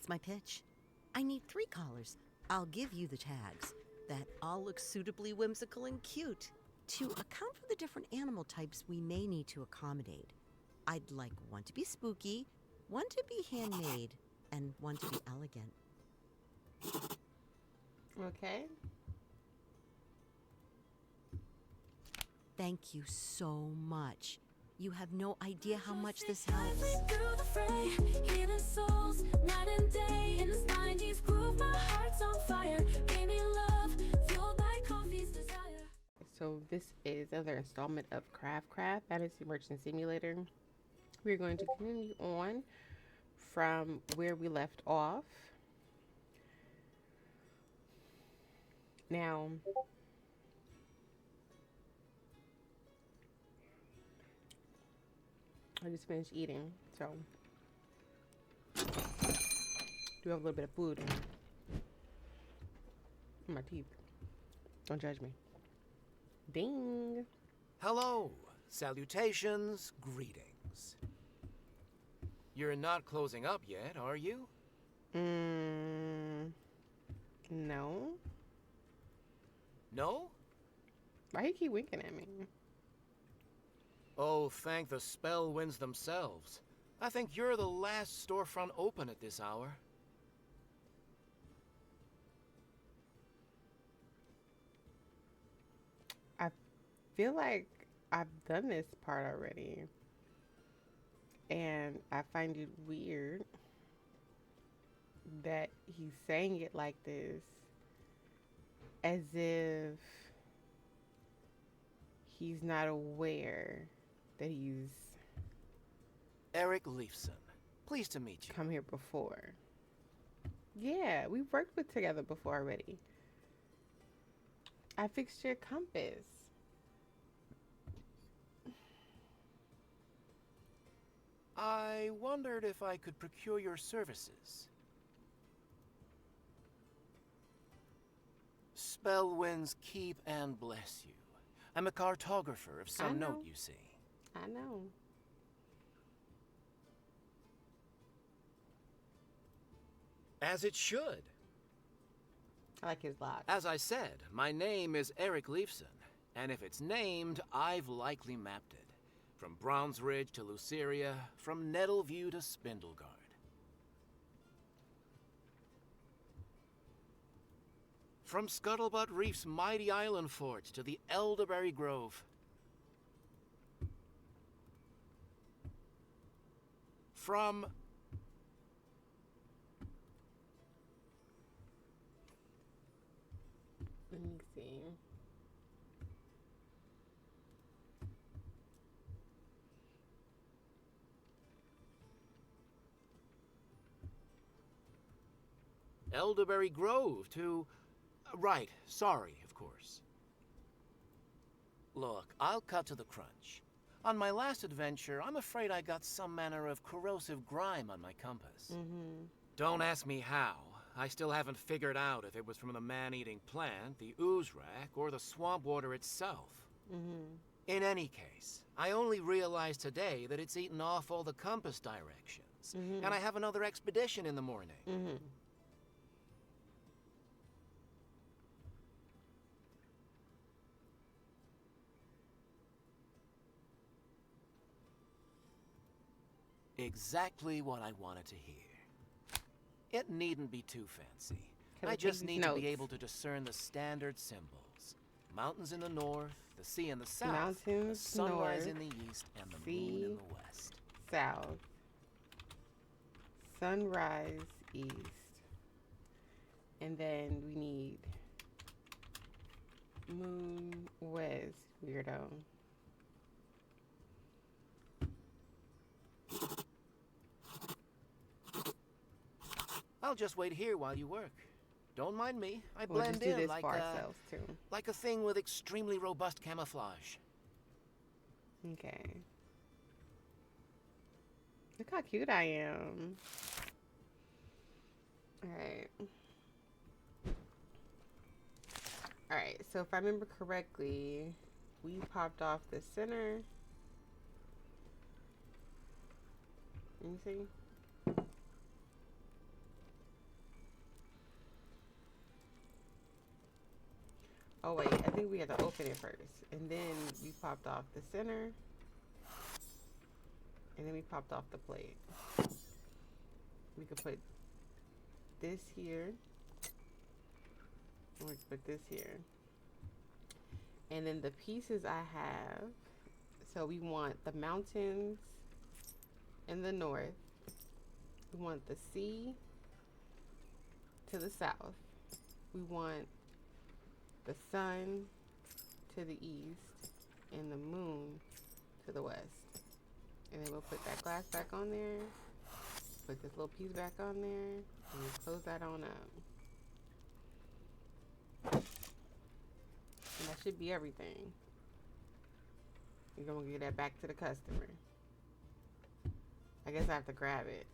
That's my pitch. I need 3 collars. I'll give you the tags that all look suitably whimsical and cute to account for the different animal types we may need to accommodate. I'd like one to be spooky, one to be handmade, and one to be elegant. Okay. Thank you so much. You have no idea how much this helps. So this is another installment of CraftCraft, Fantasy Merchant Simulator. We're going to continue on from where we left off. Now, I just finished eating, so do have a little bit of food in my teeth. Don't judge me. Ding. Hello, salutations, greetings. You're not closing up yet, are you? No. No? Why you keep winking at me? Oh, thank the spell winds themselves. I think you're the last storefront open at this hour. I feel like I've done this part already. And I find it weird that he's saying it like this, as if he's not aware that he's Eric Leifson. Pleased to meet you. come here before. Yeah, we've worked with together before already. I fixed your compass. I wondered if I could procure your services. Spell winds keep and bless you. I'm a cartographer of some note, you see. I know. As it should. I like his lock. As I said, my name is Eric Leifson, and if it's named, I've likely mapped it. From Browns Ridge to Luceria, from Nettleview to Spindleguard. From Scuttlebutt Reef's mighty island forts to the Elderberry Grove. From... Let me see. Elderberry Grove to... Right, sorry, of course. Look, I'll cut to the crunch. On my last adventure, I'm afraid I got some manner of corrosive grime on my compass. Don't ask me how. I still haven't figured out if it was from the man-eating plant, the ooze rack, or the swamp water itself. In any case, I only realized today that it's eaten off all the compass directions, and I have another expedition in the morning. Exactly what I wanted to hear. It needn't be too fancy. I just need to be able to discern the standard symbols. Mountains in the north, the sea in the south, the sunrise in the east, and the moon in the west. South. Sunrise east. And then we need moon west, weirdo. I'll just wait here while you work. Don't mind me. I We'll blend just do in this like for ourselves too. like a thing with extremely robust camouflage. Okay. Look how cute I am. Alright. Alright, so if I remember correctly, we popped off the center. Let me see. Oh wait, I think we had to open it first. And then we popped off the center. And then we popped off the plate. We could put this here. And we could put this here. And then the pieces I have, so we want the mountains in the north. We want the sea to the south. We want the sun to the east and the moon to the west. And then we'll put that glass back on there. Put this little piece back on there. And we'll close that on up. And that should be everything. We're gonna give that back to the customer. I guess I have to grab it.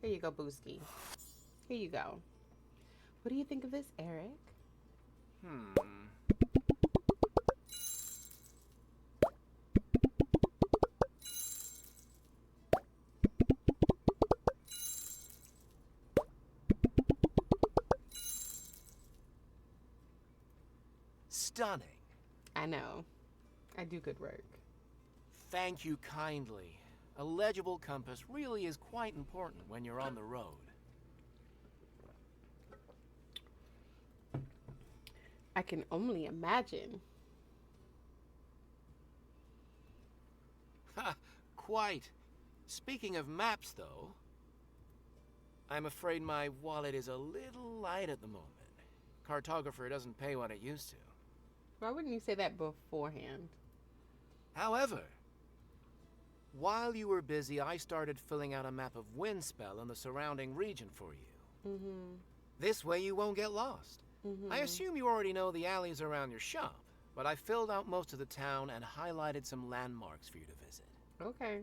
Here you go, Booski. Here you go. What do you think of this, Eric? Stunning. I know. I do good work. Thank you kindly. A legible compass really is quite important when you're on the road. I can only imagine. Ha! Quite. Speaking of maps, though, I'm afraid my wallet is a little light at the moment. Cartographer doesn't pay what it used to. Why wouldn't you say that beforehand? However, while you were busy, I started filling out a map of Windspell and the surrounding region for you. This way you won't get lost. I assume you already know the alleys around your shop, but I filled out most of the town and highlighted some landmarks for you to visit. Okay.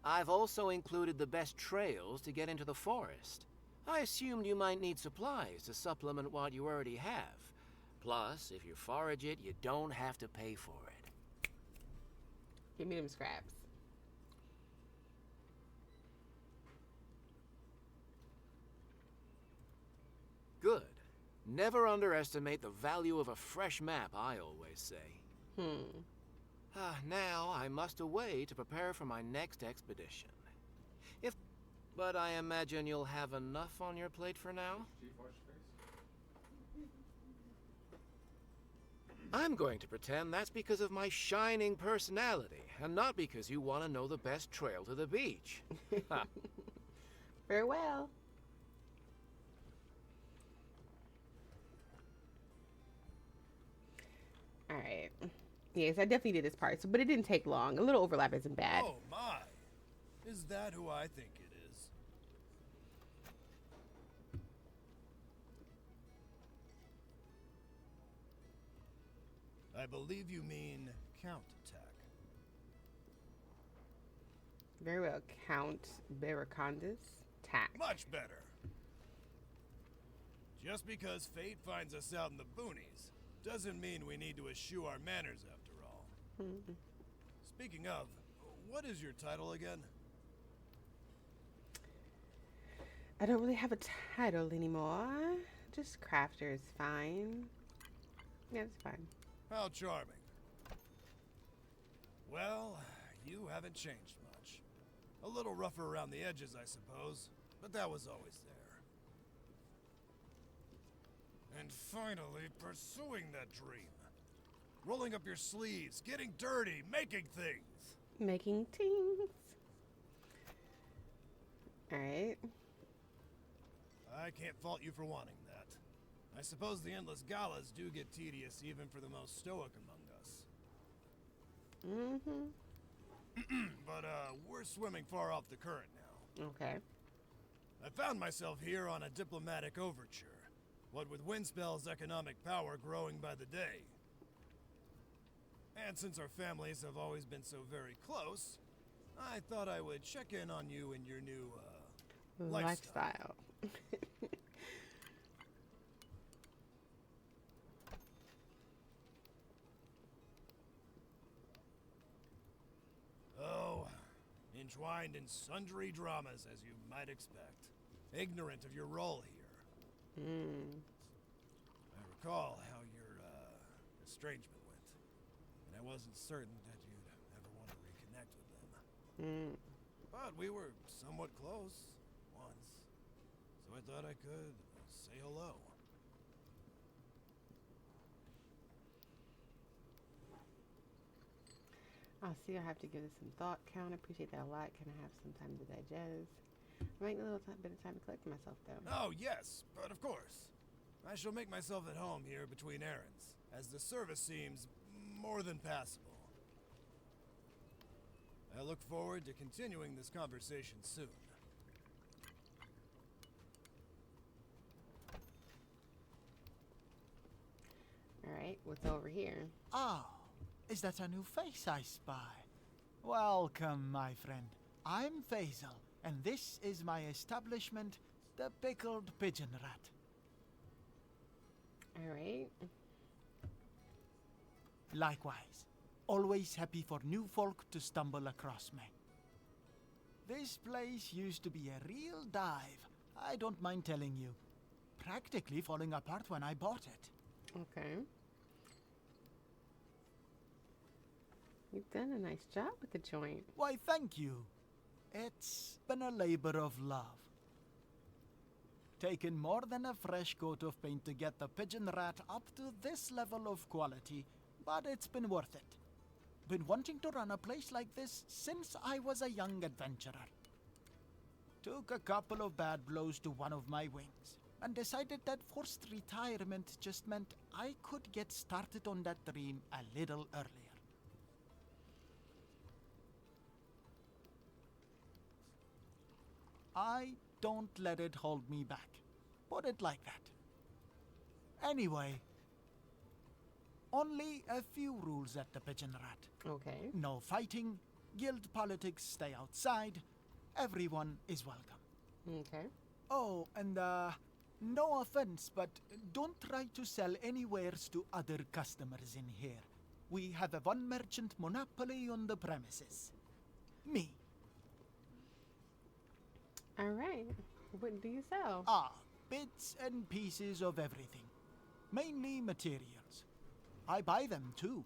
I've also included the best trails to get into the forest. I assumed you might need supplies to supplement what you already have. Plus, if you forage it, you don't have to pay for it. Give me them scraps. Good. Never underestimate the value of a fresh map, I always say. Now I must away to prepare for my next expedition. But I imagine you'll have enough on your plate for now? I'm going to pretend that's because of my shining personality, and not because you want to know the best trail to the beach. Farewell. All right. Yes, I definitely did this part, but it didn't take long. A little overlap isn't bad. Oh my! Is that who I think it is? I believe you mean Count Attack. Very well, Count Barracondus. Tack. Much better. Just because fate finds us out in the boonies doesn't mean we need to eschew our manners after all. Speaking of, what is your title again? I don't really have a title anymore. Just crafter is fine. Yeah, it's fine. How charming. Well, you haven't changed much. A little rougher around the edges, I suppose, but that was always there. And finally, pursuing that dream. Rolling up your sleeves, getting dirty, making things. Making things. Alright. I can't fault you for wanting that. I suppose the endless galas do get tedious even for the most stoic among us. But, we're swimming far off the current now. Okay. I found myself here on a diplomatic overture. What with Windspell's economic power growing by the day. And since our families have always been so very close, I thought I would check in on you and your new, lifestyle. Oh, entwined in sundry dramas, as you might expect. Ignorant of your role here. recall how your estrangement went, and I wasn't certain that you'd ever want to reconnect with them. But we were somewhat close once, so I thought I could say hello. I'll see. I'll have to give this some thought count. I appreciate that a lot. Can I have some time to digest? I might need a little bit of time to collect myself, though. Oh, yes, but of course. I shall make myself at home here between errands, as the service seems more than passable. I look forward to continuing this conversation soon. Alright, what's over here? Ah, is that a new face I spy? Welcome, my friend. I'm Faisal, and this is my establishment, the Pickled Pigeon Rat. Alright. Likewise, always happy for new folk to stumble across me. This place used to be a real dive, I don't mind telling you. Practically falling apart when I bought it. Okay. You've done a nice job with the joint. Why, thank you. It's been a labor of love. Taken more than a fresh coat of paint to get the Pigeon Rat up to this level of quality, but it's been worth it. Been wanting to run a place like this since I was a young adventurer. Took a couple of bad blows to one of my wings, and decided that forced retirement just meant I could get started on that dream a little earlier. I don't let it hold me back. Put it like that. Anyway, only a few rules at the Pigeon Rat. Okay. No fighting, guild politics stay outside, everyone is welcome. Okay. Oh, and no offense, but don't try to sell any wares to other customers in here. We have a one merchant monopoly on the premises. Me. Alright. What do you sell? Ah, bits and pieces of everything. Mainly materials. I buy them too.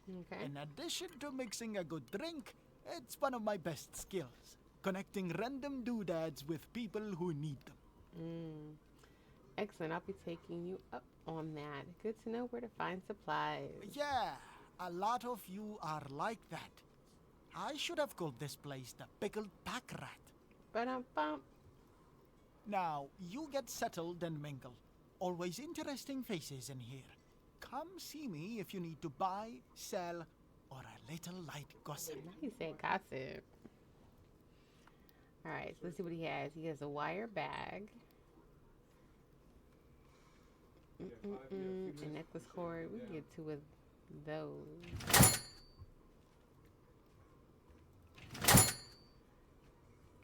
Okay. In addition to mixing a good drink, it's one of my best skills. Connecting random doodads with people who need them. Excellent. I'll be taking you up on that. Good to know where to find supplies. Yeah, a lot of you are like that. I should have called this place the Pickled Pack Rat. Ba-dum-bum. Now, you get settled and mingle. Always interesting faces in here. Come see me if you need to buy, sell, or a little light gossip. He said gossip. Alright, so let's see what he has. He has a wire bag. A necklace cord. We can get two of those.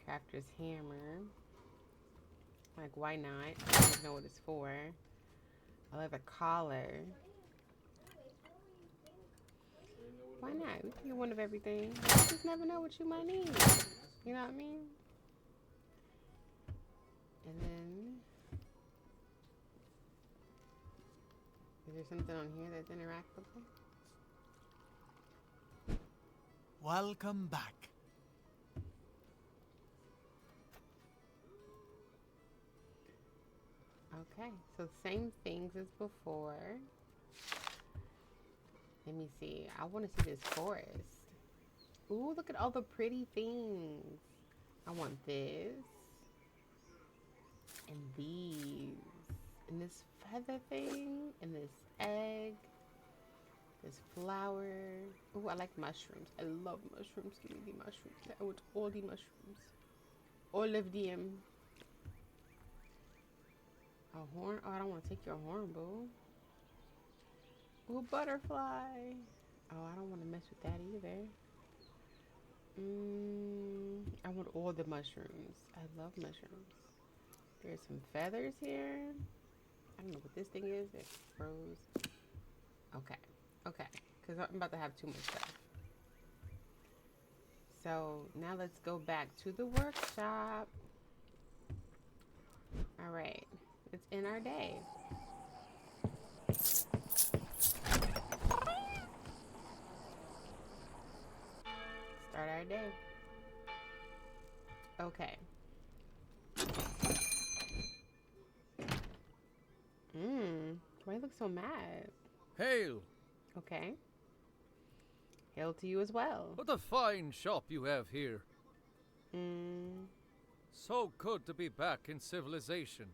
Crafter's hammer. Like, why not? I don't even know what it's for. I love a collar. Why not? We can get one of everything. You just never know what you might need. You know what I mean? And then, is there something on here that's interactable? Welcome back. Okay, so same things as before. Let me see. I want to see this forest. Ooh, look at all the pretty things. I want this. And these. And this feather thing. And this egg. This flower. Ooh, I like mushrooms. I love mushrooms. Give me the mushrooms. I want all the mushrooms. All of them. A horn? Oh, I don't want to take your horn, boo. Ooh, butterfly. Oh, I don't want to mess with that either. I want all the mushrooms. I love mushrooms. There's some feathers here. I don't know what this thing is. It froze. Okay. Okay. Because I'm about to have too much stuff. So, now let's go back to the workshop. Alright. Let's end our day. Start our day. Okay. Why you look so mad? Hail! Okay. Hail to you as well. What a fine shop you have here. So good to be back in civilization.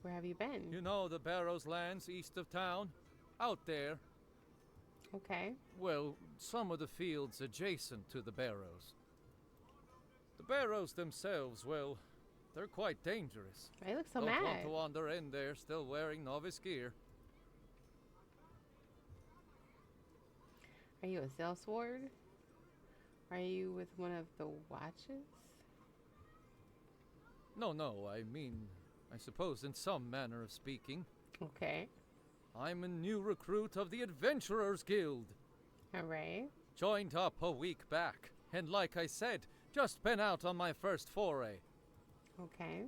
Where have you been? You know the Barrows lands east of town? Out there. Okay. Well, some of the fields adjacent to the Barrows. The Barrows themselves, well, they're quite dangerous. Why you look so Don't mad? want to wander in there still wearing novice gear. Are you a sellsword? Are you with one of the watches? No, I mean, I suppose in some manner of speaking. Okay. I'm a new recruit of the Adventurers Guild. Alright. Joined up a week back, and like I said, just been out on my first foray. Okay.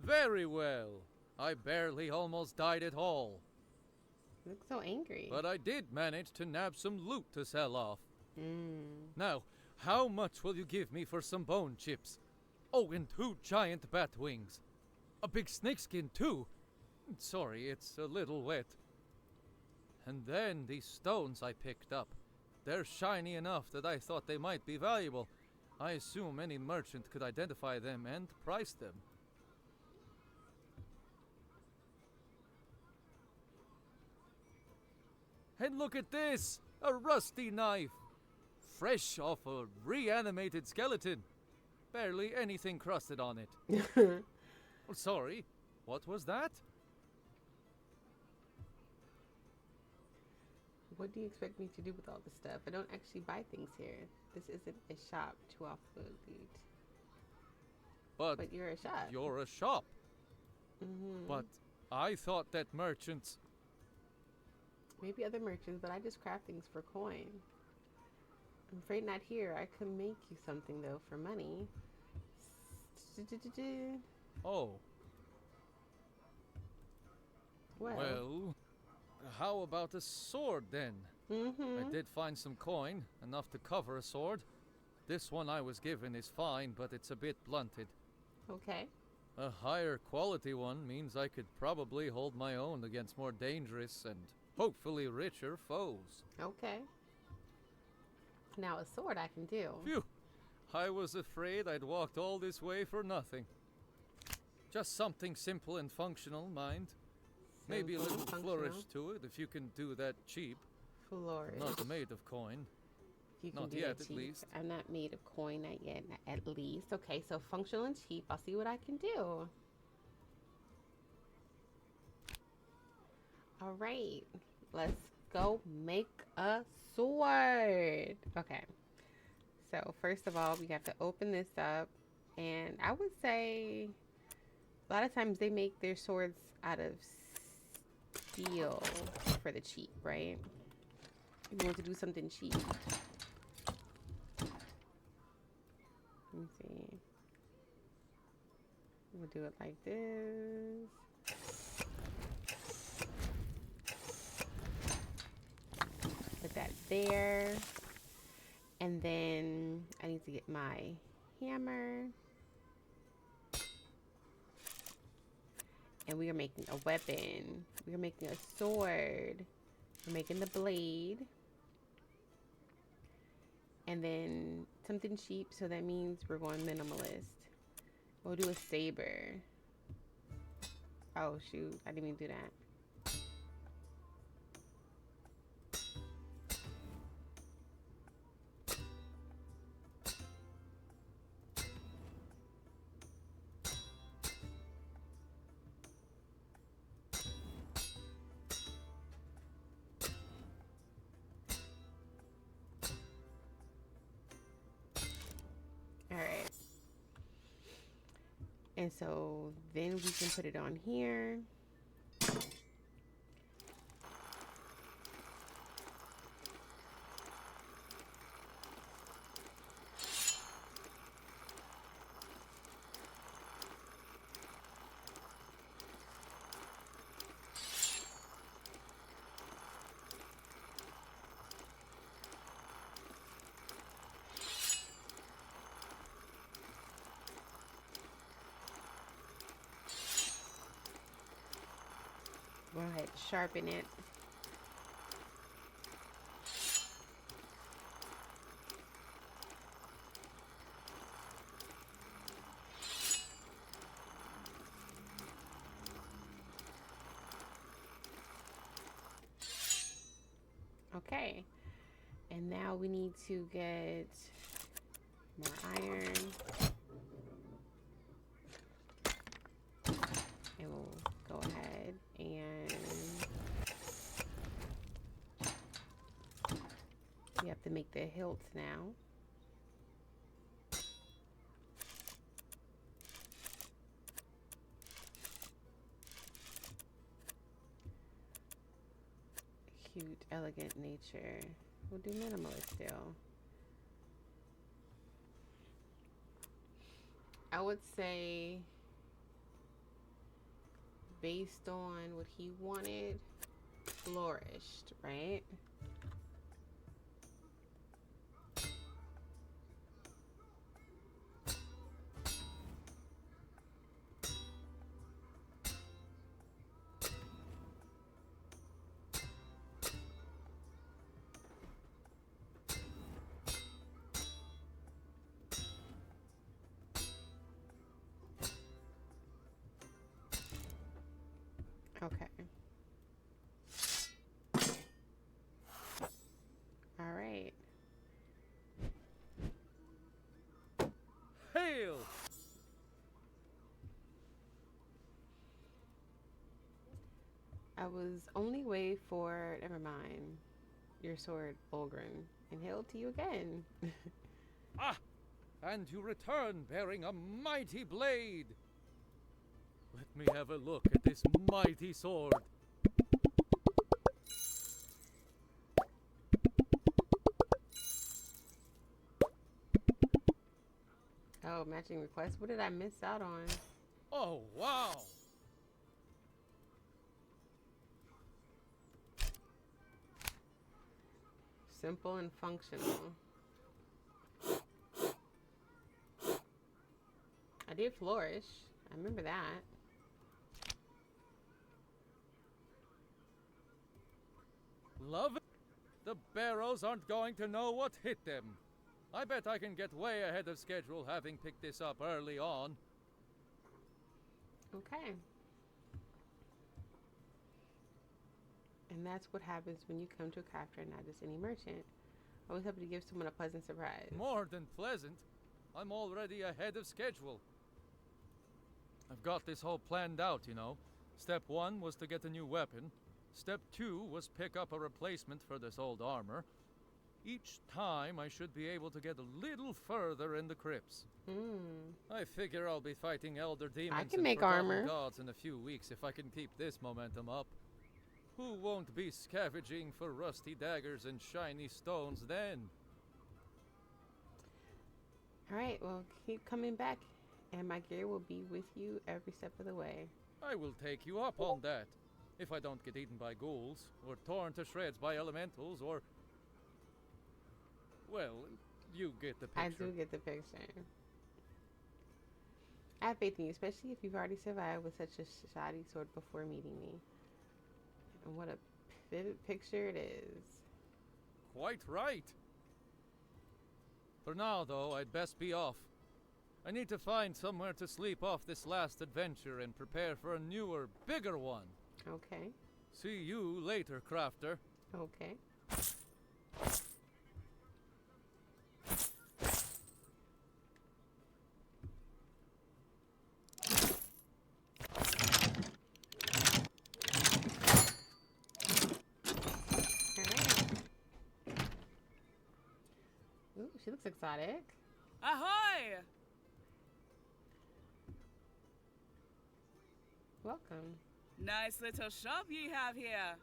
Very well. I barely almost died at all. You look so angry. But I did manage to nab some loot to sell off. Now, how much will you give me for some bone chips? Oh, and 2 giant bat wings. A big snakeskin, too. Sorry, it's a little wet. And then these stones I picked up. They're shiny enough that I thought they might be valuable. I assume any merchant could identify them and price them. And look at this! A rusty knife! Fresh off a reanimated skeleton. Barely anything crusted on it. Oh, sorry, what was that? What do you expect me to do with all this stuff? I don't actually buy things here. This isn't a shop to offer loot. But you're a shop. You're a shop. But I thought that merchants... Maybe other merchants, but I just craft things for coin. I'm afraid not here. I could make you something, though, for money. Oh. Well, how about a sword, then? I did find some coin, enough to cover a sword. This one I was given is fine, but it's a bit blunted. Okay. A higher quality one means I could probably hold my own against more dangerous and hopefully richer foes. Okay. Now a sword I can do. Phew! I was afraid I'd walked all this way for nothing. Just something simple and functional, mind. Maybe a little flourish to it if you can do that cheap. Flourish. Not made of coin. You can Not do yet, that at cheap. least. I'm not made of coin, not yet, at least. Okay, so functional and cheap. I'll see what I can do. All right, let's go make a sword. Okay, so first of all, we have to open this up, and I would say a lot of times they make their swords out of steel for the cheap, right? You want to do something cheap. Let me see. We'll do it like this. Put that there. And then I need to get my hammer. And we are making a weapon. We are making a sword. We're making the blade. And then something cheap, so that means we're going minimalist. We'll do a saber. Oh shoot, I didn't even do that. Alright. And so then we can put it on here. ahead and sharpen it. Okay, and now we need to get more iron. And we'll go ahead and we have to make the hilts now. Cute, elegant nature. We'll do minimalist still. I would say, based on what he wanted, flourished, right? Okay. All right. Hail! I was only way for, never mind, your sword, Olgren, and hail to you again. Ah! And you return bearing a mighty blade! Let me have a look at this mighty sword. Oh, matching request. What did I miss out on? Oh, wow! Simple and functional. I did flourish. I remember that. Love it. The barrows aren't going to know what hit them. I bet I can get way ahead of schedule having picked this up early on. Okay. And that's what happens when you come to a crafter and not just any merchant. Always happy to give someone a pleasant surprise. More than pleasant. I'm already ahead of schedule. I've got this whole planned out, you know. Step 1 was to get a new weapon. Step 2 was pick up a replacement for this old armor. Each time I should be able to get a little further in the crypts. I figure I'll be fighting elder demons can and make forgotten armor. gods in a few weeks if I can keep this momentum up. Who won't be scavenging for rusty daggers and shiny stones then? Alright, well, keep coming back, and my gear will be with you every step of the way. I will take you up on that. If I don't get eaten by ghouls, or torn to shreds by elementals, or... Well, you get the picture. I do get the picture. I have faith in you, especially if you've already survived with such a shoddy sword before meeting me. And what a vivid picture it is. Quite right. For now, though, I'd best be off. I need to find somewhere to sleep off this last adventure and prepare for a newer, bigger one. Okay. See you later, crafter. Okay. Ooh, she looks exotic. Ahoy! Welcome. Nice little shop ye have here.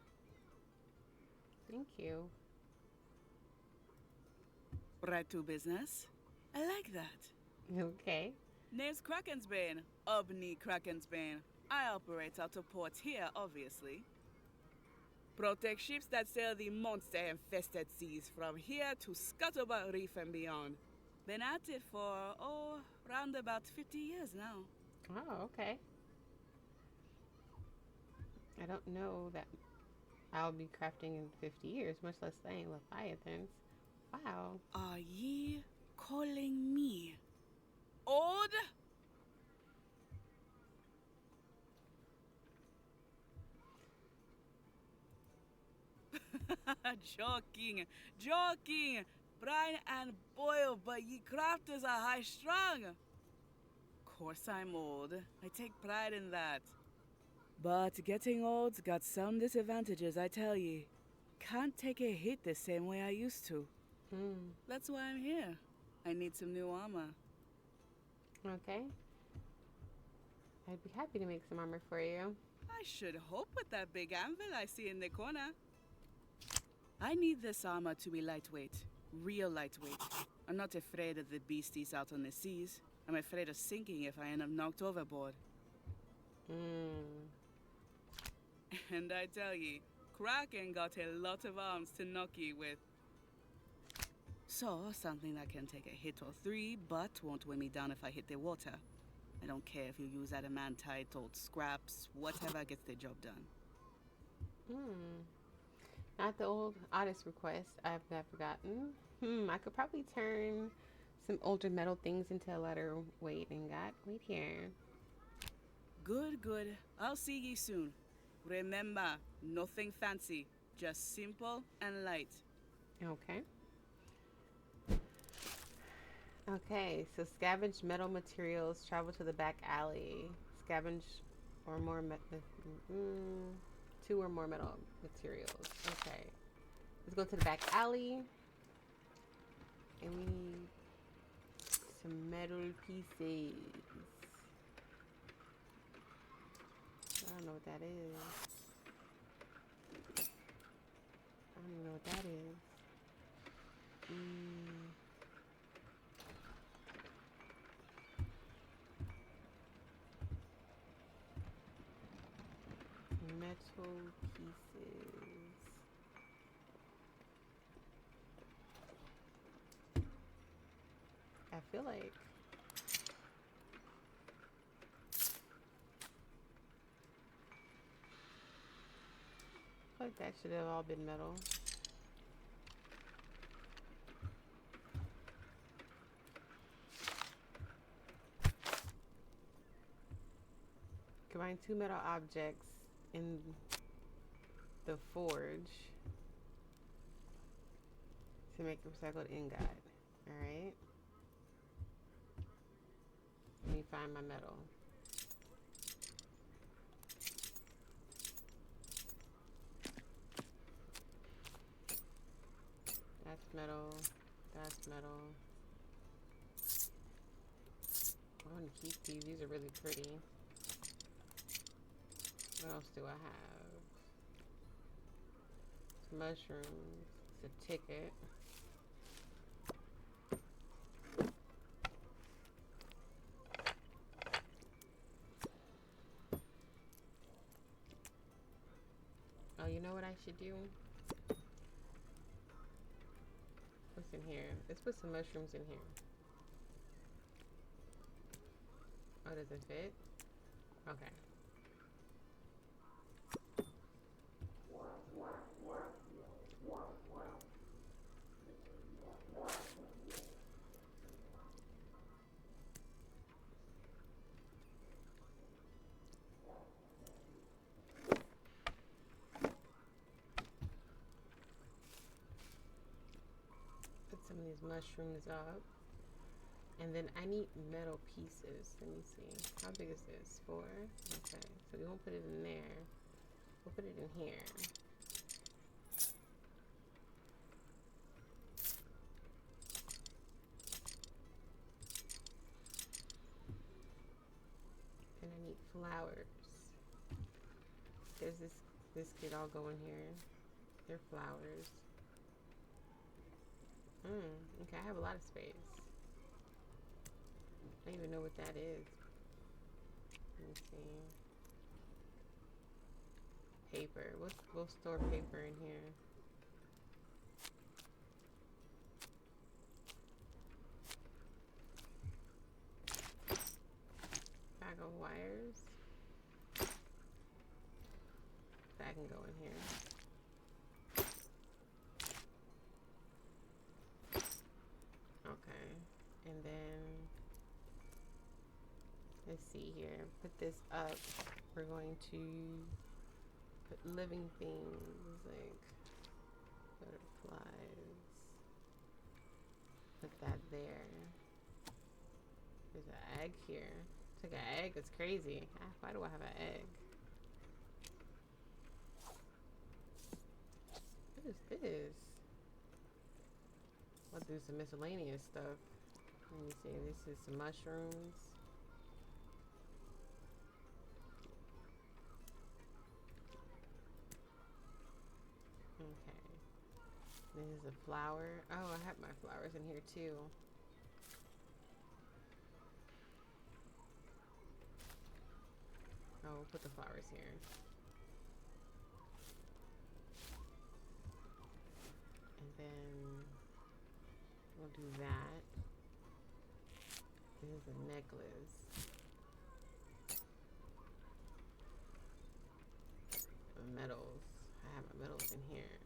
Thank you. Right to business. I like that. Okay. Name's Krakensbane. Obni Krakensbane. I operate out of port here, obviously. Protect ships that sail the monster-infested seas from here to Scuttlebutt Reef and beyond. Been at it for, round about 50 years now. Oh, okay. I don't know that I'll be crafting in 50 years, much less slaying Leviathans. Wow. Are ye calling me old? Joking, joking. Brine and boil, but ye crafters are high strung. Course I'm old. I take pride in that. But getting old's got some disadvantages, I tell ye. Can't take a hit the same way I used to. That's why I'm here. I need some new armor. Okay. I'd be happy to make some armor for you. I should hope with that big anvil I see in the corner. I need this armor to be lightweight. Real lightweight. I'm not afraid of the beasties out on the seas. I'm afraid of sinking if I end up knocked overboard. And I tell ye, Kraken got a lot of arms to knock ye with. So, something that can take a hit or three, but won't weigh me down if I hit the water. I don't care if you use adamantite, old scraps, whatever gets the job done. Not the old oddest request I've not forgotten. I could probably turn some older metal things into a lighter weight and got wait here. Good, good. I'll see ye soon. Remember, nothing fancy. Just simple and light. Okay. Okay, so scavenge metal materials, travel to the back alley. Scavenge or more two or more metal materials. Okay. Let's go to the back alley. And we need some metal pieces. I don't know what that is. I don't even know what that is. Metal pieces. I feel like that should have all been metal. Combine two metal objects in the forge to make a recycled ingot. Alright. Let me find my metal. That's metal. That's metal. I want to keep these. These are really pretty. What else do I have? Some mushrooms. It's a ticket. Oh, you know what I should do? What's in here? Let's put some mushrooms in here. Oh, does it fit? Okay. Put some of these mushrooms up. And then I need metal pieces. Let me see. How big is this? 4? Okay. So we won't put it in there. We'll put it in here. And I need flowers. There's this could all go in here. They're flowers. Okay, I have a lot of space. I don't even know what that is. Let me see. Paper. We'll store paper in here. Bag of wires. can go in here. Okay, and then let's see here. Put this up. We're going to put living things like butterflies. Put that there. There's an egg here. It's like an egg. It's crazy. Why do I have an egg? What is this? I'll do some miscellaneous stuff. Let me see. This is some mushrooms. Okay. This is a flower. Oh, I have my flowers in here too. Oh, we'll put the flowers here. And then we'll do that. This is a necklace. Metals. I have my metals in here.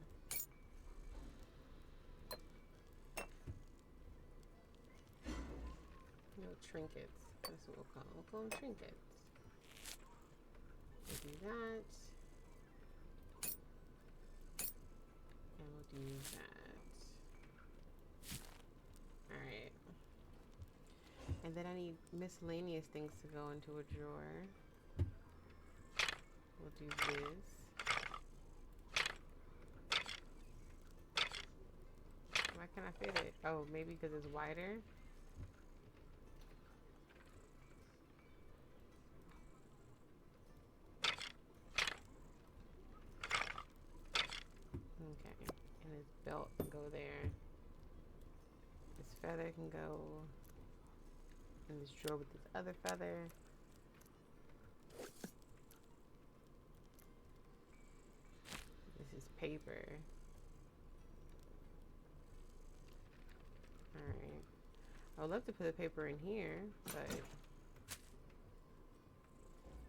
No trinkets. That's what we'll call them. We'll call them trinkets. We'll do that. And we'll do that. Alright. And then I need miscellaneous things to go into a drawer. We'll do this. Why can't I fit it? Oh, maybe because it's wider? Okay, and his belt can go there. This feather can go in this drawer with this other feather. This is paper. Alright. I would love to put the paper in here, but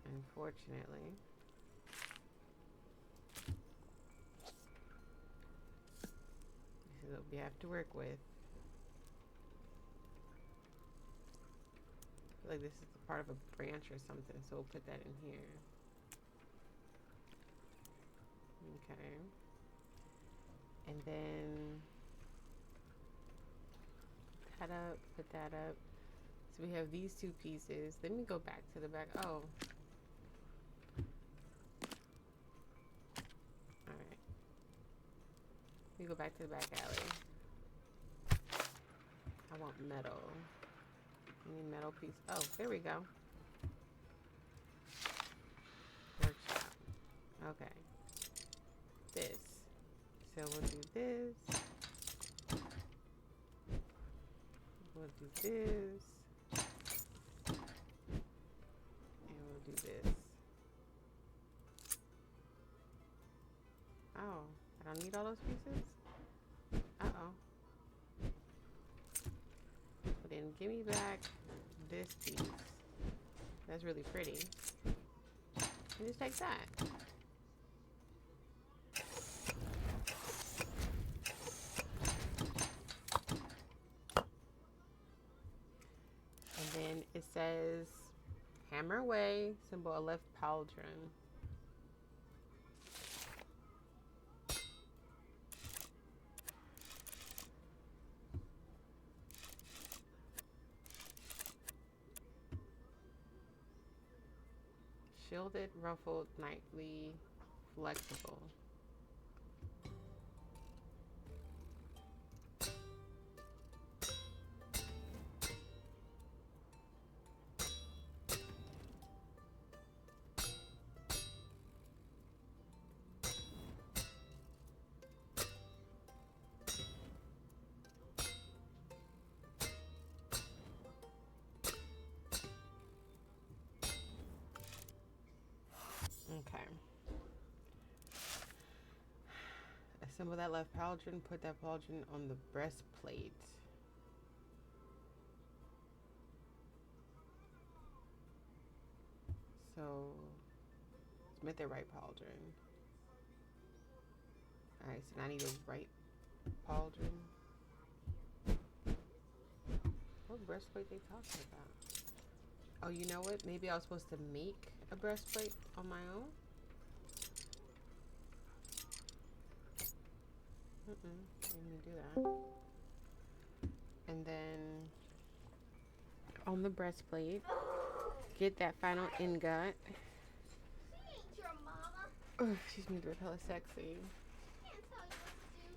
unfortunately. This is what we have to work with. I feel like this is part of a branch or something, so we'll put that in here. Okay. And then that up, put that up. So we have these two pieces. Let me go back to the back. Oh. Alright. We go back to the back alley. I want metal. I need metal piece. Oh, there we go. Workshop. Okay. This. So we'll do this. We'll do this. And we'll do this. Oh, I don't need all those pieces? Uh-oh. But then give me back this piece. That's really pretty. And just take that. And then it says hammer away, symbol a left pauldron. Shielded, ruffled, nightly, flexible. Okay. Assemble that left pauldron, put that pauldron on the breastplate. So, smith the right pauldron. Alright, so now I need a right pauldron. What breastplate they talking about? Oh, you know what? Maybe I was supposed to make a breastplate on my own? Didn't do that. And then on the breastplate, get that final ingot. She ain't your mama. Oh, excuse me, they're hella sexy. Can't tell you what to do.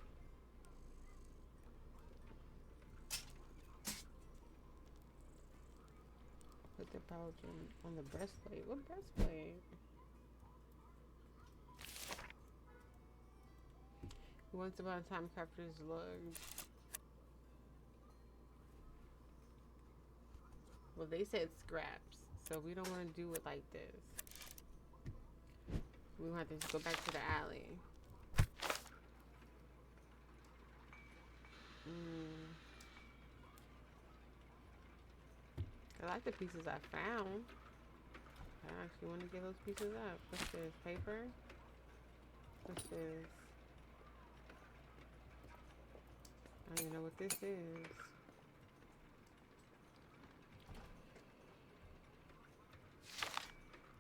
Put the pauldron on the breastplate. What breastplate? Once upon a time, crafters looked. Well, they said scraps, so we don't want to do it like this. We want to just go back to the alley. I like the pieces I found. I actually want to get those pieces up. What's this? Paper? What's this? I don't even know what this is.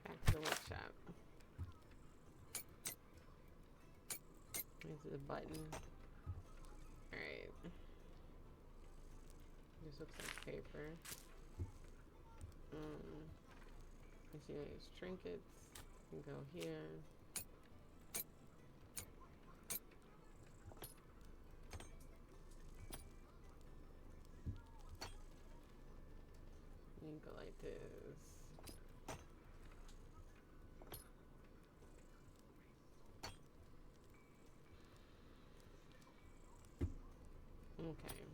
Back to the workshop. This is a button. Alright. This looks like paper. Miscellaneous trinkets. You can go here. You can go like this. Okay.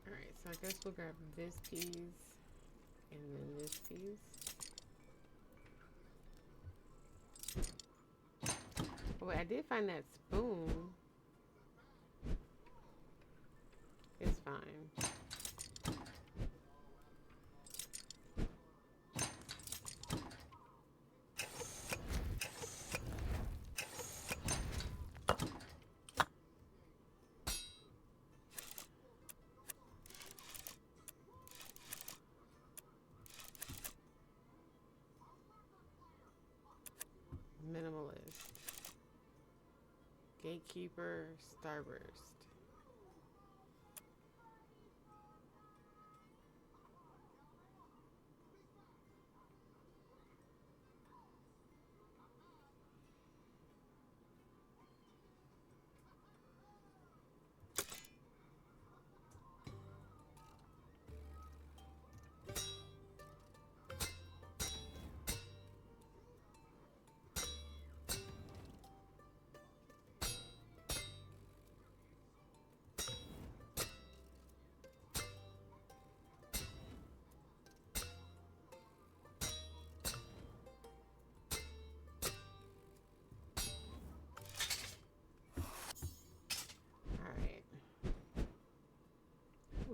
Alright, so I guess we'll grab this piece and then this piece. Oh, wait, I did find that spoon. It's fine. Minimalist. Gatekeeper, Starburst.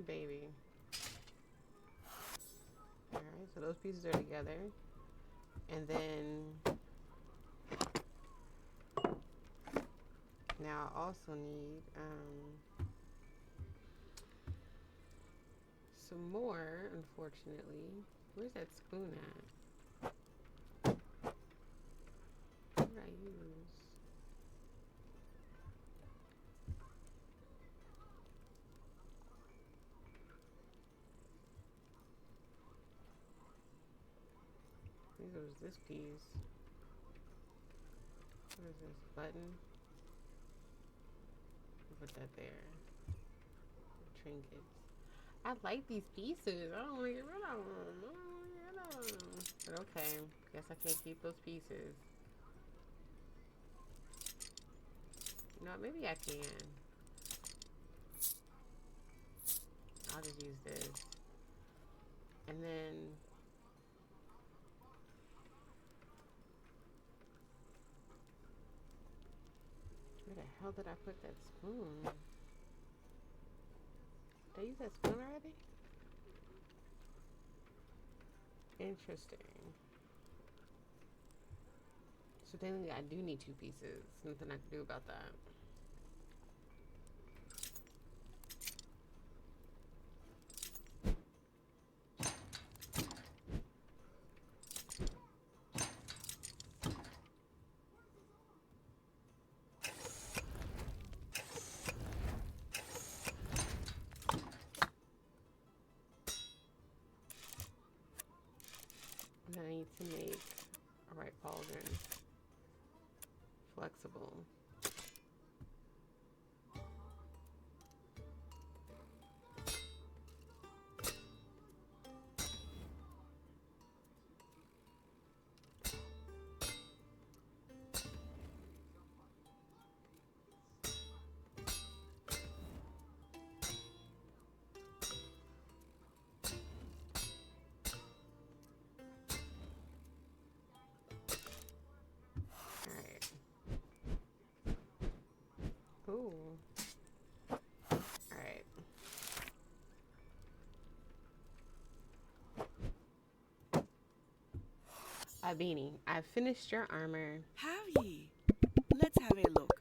Baby. Alright, so those pieces are together. And then now I also need some more, unfortunately. Where's that spoon at? What did I use? It was this piece. What is this? Button? Put that there. Trinkets. I like these pieces. I don't want to get rid of them. But okay. Guess I can't keep those pieces. You know what? Maybe I can. I'll just use this. And then where the hell did I put that spoon? Did I use that spoon already? Interesting. So technically I do need 2 pieces. Nothing I can do about that. And then I need to make a right pauldron flexible. Alright. Ooh. Alright. Beanie, I've finished your armor. Have ye? Let's have a look.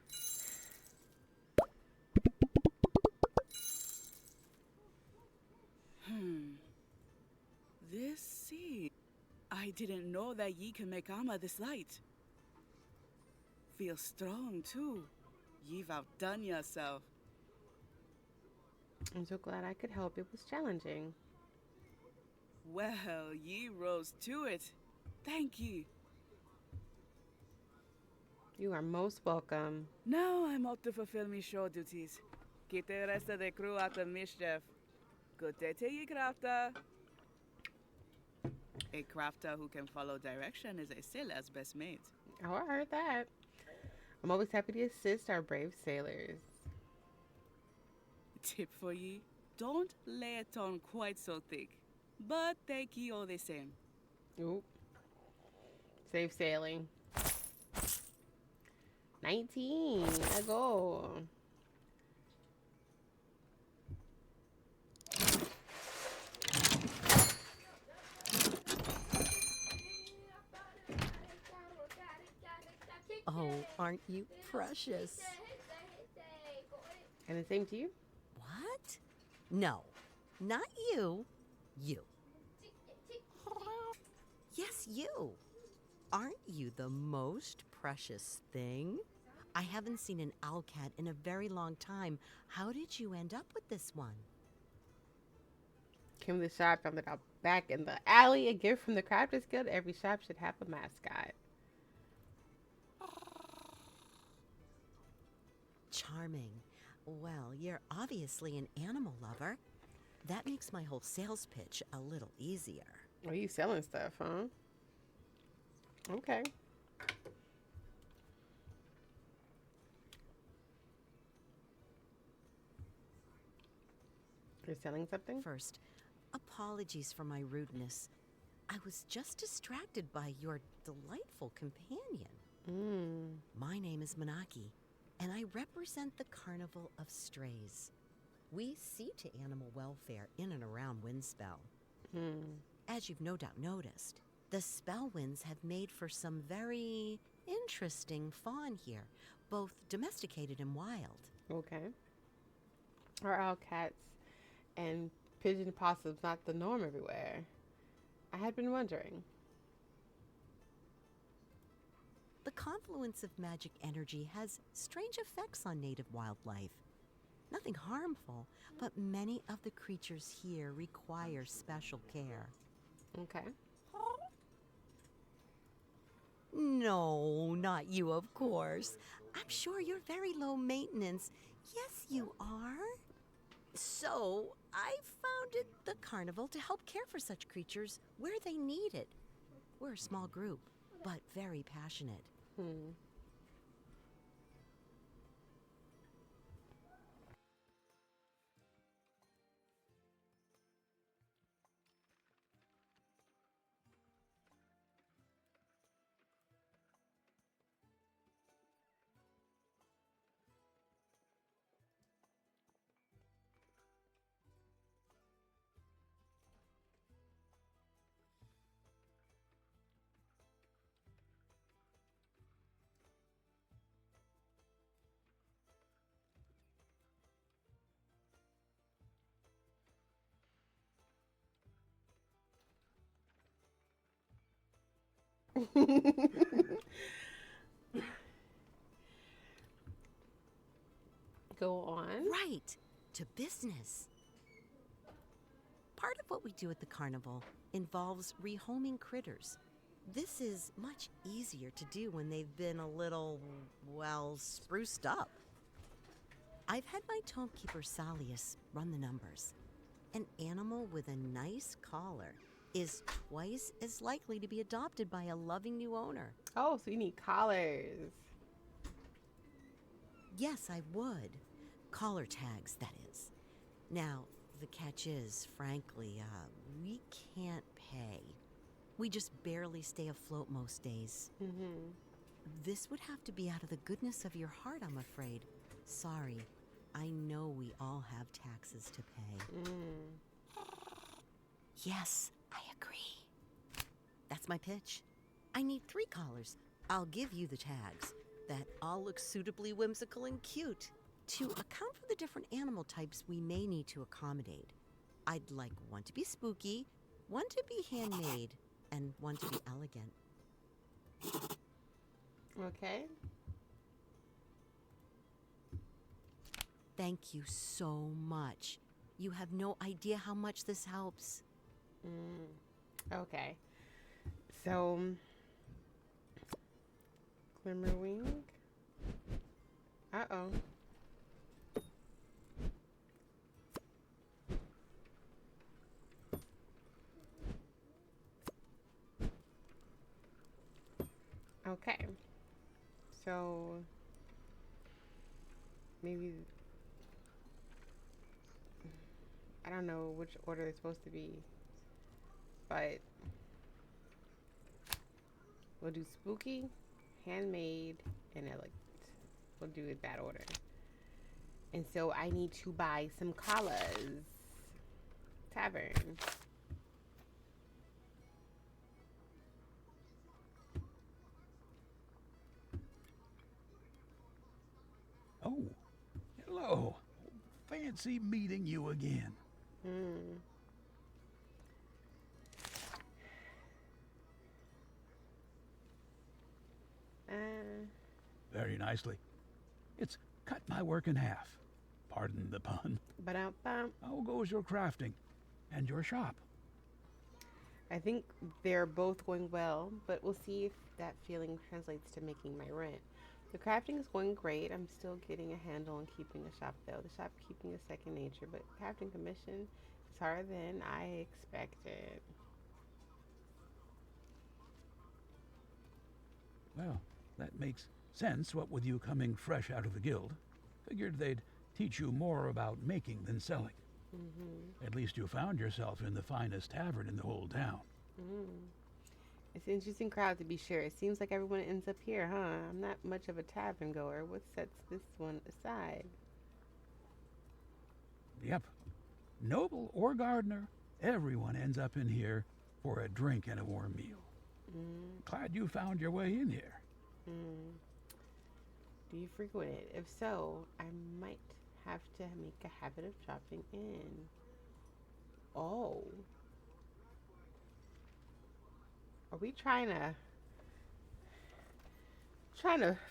This sea. I didn't know that ye can make armor this light. Feel strong too. Ye've outdone yourself. I'm so glad I could help. It was challenging. Well, ye rose to it. Thank ye. You are most welcome. Now I'm out to fulfill me show duties. Keep the rest of the crew out of mischief. Good day to ye, crafter. A crafter who can follow direction is a sailor's best mate. Oh, I heard that. I'm always happy to assist our brave sailors. Tip for ye, don't lay it on quite so thick. But thank ye all the same. Oop. Safe sailing. 19. I go. Oh, aren't you precious? And the same to you? What? No, not you. You. Yes, you. Aren't you the most precious thing? I haven't seen an owl cat in a very long time. How did you end up with this one? Came to the shop, found it out back in the alley. A gift from the Crafters Guild. Every shop should have a mascot. Charming. Well, you're obviously an animal lover. That makes my whole sales pitch a little easier. Oh, you selling stuff, huh? Okay. You're selling something? First, apologies for my rudeness. I was just distracted by your delightful companion. My name is Manaki, and I represent the Carnival of Strays. We see to animal welfare in and around Windspell. As you've no doubt noticed, the Spellwinds have made for some very interesting fawn here, both domesticated and wild. Okay. Are owl cats and pigeon possums not the norm everywhere? I had been wondering. The confluence of magic energy has strange effects on native wildlife. Nothing harmful, but many of the creatures here require special care. Okay. No, not you, of course. I'm sure you're very low maintenance. Yes, you are. So, I founded the carnival to help care for such creatures where they need it. We're a small group, but very passionate. Go on. Right, to business. Part of what we do at the carnival involves rehoming critters. This is much easier to do when they've been a little, well, spruced up. I've had my tomekeeper Salius run the numbers. An animal with a nice collar is twice as likely to be adopted by a loving new owner. Oh, so you need collars. Yes, I would. Collar tags, that is. Now, the catch is, frankly, we can't pay. We just barely stay afloat most days. Mm-hmm. This would have to be out of the goodness of your heart, I'm afraid. Sorry. I know we all have taxes to pay. Yes, I agree. That's my pitch. I need 3 collars. I'll give you the tags that all look suitably whimsical and cute. To account for the different animal types we may need to accommodate, I'd like one to be spooky, one to be handmade, and one to be elegant. Okay. Thank you so much. You have no idea how much this helps. Okay. So, Glimmerwing. Uh-oh. Okay. So, maybe, I don't know which order it's supposed to be, but we'll do spooky, handmade, and elegant. We'll do it that order. And so I need to buy some collars. Tavern. Oh, hello. Fancy meeting you again. Very nicely. It's cut my work in half. Pardon the pun. Ba-dum-bum. How goes your crafting and your shop? I think they're both going well, but we'll see if that feeling translates to making my rent. The crafting is going great. I'm still getting a handle on keeping a shop, though. The shopkeeping is second nature, but crafting commission is harder than I expected. Well, that makes sense, what with you coming fresh out of the guild. Figured they'd teach you more about making than selling. At least you found yourself in the finest tavern in the whole town. It's an interesting crowd, to be sure. It seems like everyone ends up here, huh? I'm not much of a tavern goer. What sets this one aside? Yep. Noble or gardener, everyone ends up in here for a drink and a warm meal. Glad you found your way in here. Do you frequent it? If so, I might have to make a habit of dropping in. Oh. Are we trying to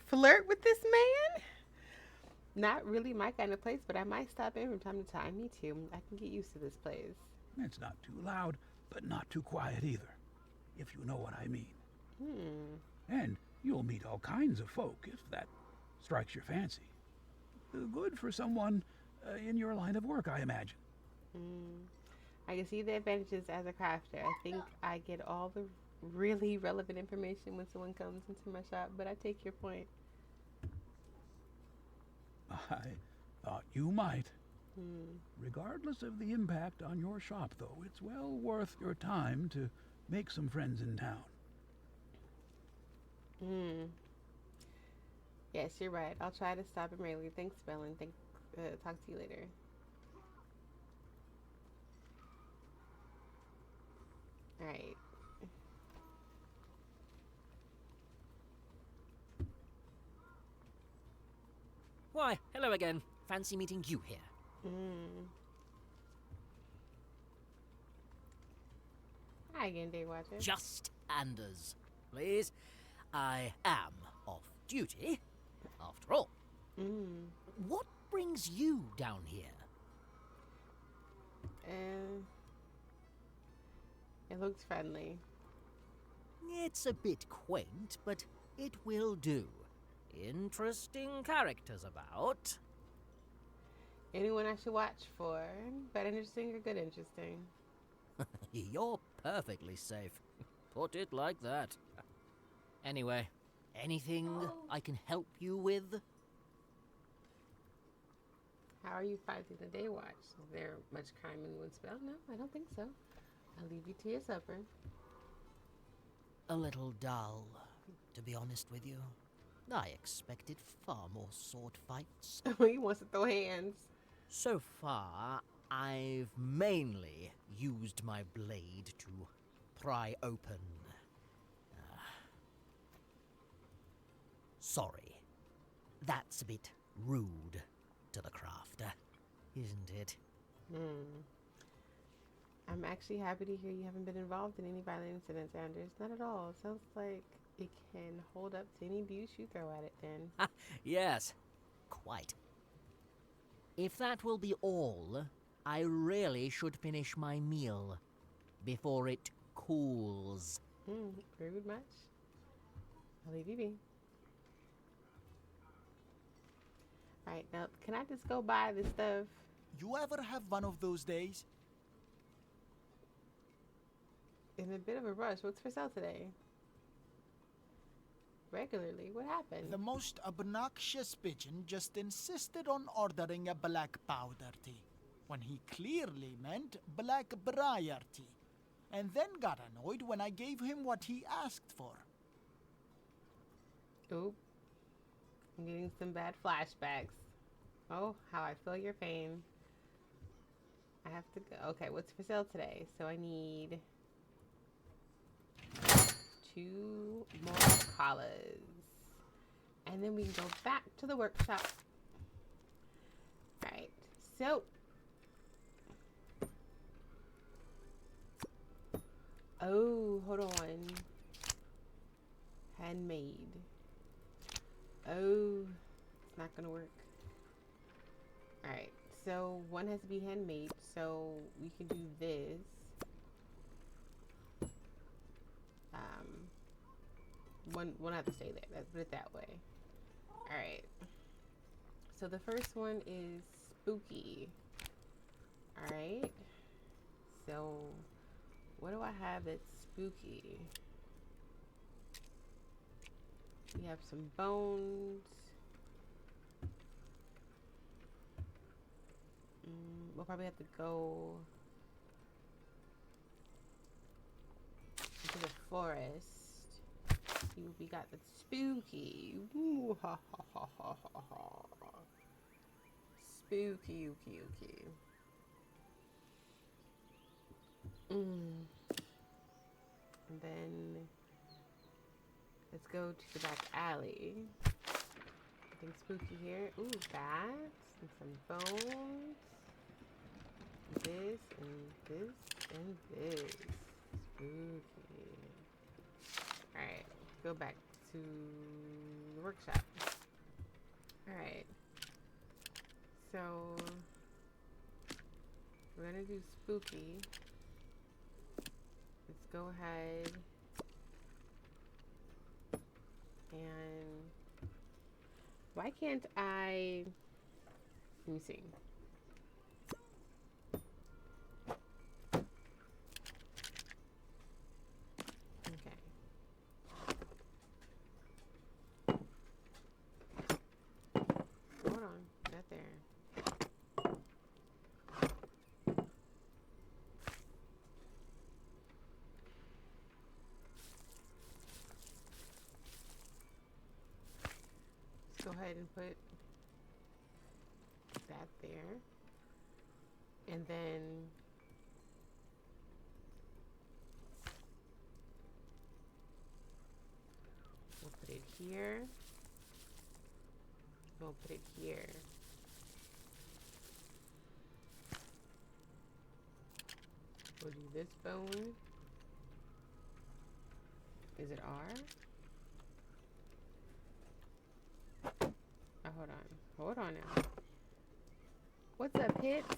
flirt with this man? Not really my kind of place, but I might stop in from time to time. Me too. I can get used to this place. It's not too loud, but not too quiet either, if you know what I mean. And you'll meet all kinds of folk, if that strikes your fancy. Good for someone in your line of work, I imagine. I can see the advantages as a crafter. I think I get all the really relevant information when someone comes into my shop, but I take your point. I thought you might. Regardless of the impact on your shop, though, it's well worth your time to make some friends in town. Yes, you're right. I'll try to stop him regularly. Thanks, Bellin. Talk to you later. Alright. Why, hello again. Fancy meeting you here. Hi again, Daywatcher. Just Anders. please. I am off duty, after all. What brings you down here? And it looks friendly. It's a bit quaint, but it will do. Interesting characters about. Anyone I should watch for? Bad interesting or good interesting? You're perfectly safe. Put it like that. Anyway, anything I can help you with? How are you finding the day watch? Is there much crime in one spell? No, I don't think so. I'll leave you to your supper. A little dull, to be honest with you. I expected far more sword fights. He wants to throw hands. So far, I've mainly used my blade to pry open. Sorry. That's a bit rude to the crafter, isn't it? I'm actually happy to hear you haven't been involved in any violent incidents, Anders. Not at all. Sounds like it can hold up to any abuse you throw at it, then. Yes, quite. If that will be all, I really should finish my meal before it cools. Rude much? I'll leave you be. Alright, now, can I just go buy this stuff? You ever have one of those days? In a bit of a rush. What's for sale today? Regularly? What happened? The most obnoxious pigeon just insisted on ordering a black powder tea, when he clearly meant black briar tea, and then got annoyed when I gave him what he asked for. Oop. I'm getting some bad flashbacks. Oh, how I feel your pain. I have to go. Okay, what's for sale today? So I need 2 more collars. And then we can go back to the workshop. Alright, so. Oh, hold on. Handmade. Oh, it's not gonna work. Alright, so one has to be handmade, so we can do this. One have to stay there. Let's put it that way. Alright. So the first one is spooky. Alright. So what do I have that's spooky? We have some bones. We'll probably have to go into the forest. See what we got that's spooky. Ooh, ha ha ha ha ha ha. Spooky, ooky, ooky. And then let's go to the back alley. Nothing spooky here. Ooh, bats and some bones. This and this and this. Spooky. Alright, go back to the workshop. Alright. So we're gonna do spooky. Let's go ahead and why can't I, let me see. Okay. Hold on, that there. Go ahead and put that there, and then we'll put it here. We'll put it here. We'll do this bone Is it R? Oh, hold on. Hold on now. What's up, hits?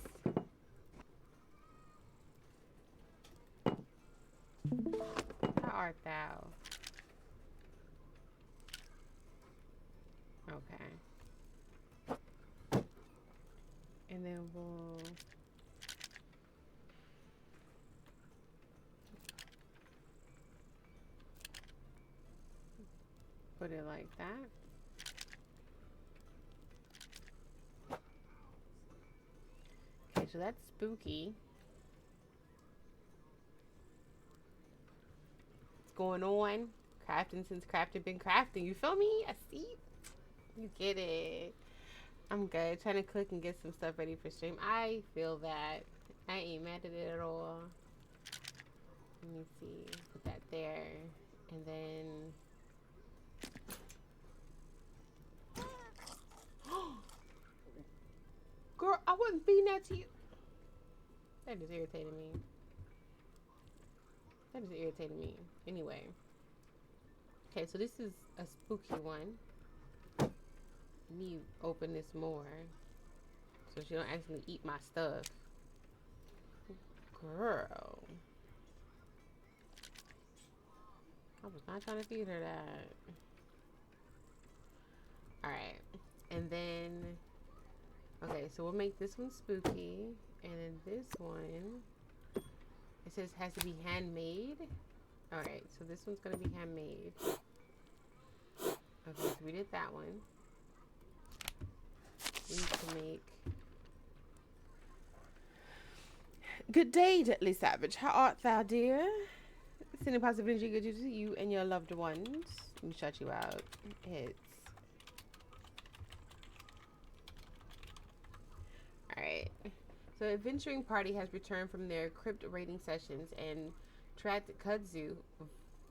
How art thou? Okay. And then we'll put it like that. Okay, so that's spooky. What's going on? Crafting since crafting been crafting. You feel me? I see. You get it. I'm good. Trying to cook and get some stuff ready for stream. I feel that. I ain't mad at it at all. Let me see. Put that there. And then... Girl, I wasn't feeding that to you. That just irritated me. That just irritated me. Anyway. Okay, so this is a spooky one. Let me open this more. So she don't actually eat my stuff. Girl. I was not trying to feed her that. Alright. And then... Okay, so we'll make this one spooky. And then this one... It says has to be handmade. Alright, so this one's going to be handmade. Okay, so we did that one. We need to make... Good day, Deadly Savage. How art thou, dear? Sending positive energy good to you and your loved ones. Let me shut you out. Hits. Alright. So, Adventuring Party has returned from their crypt raiding sessions and tracked kudzu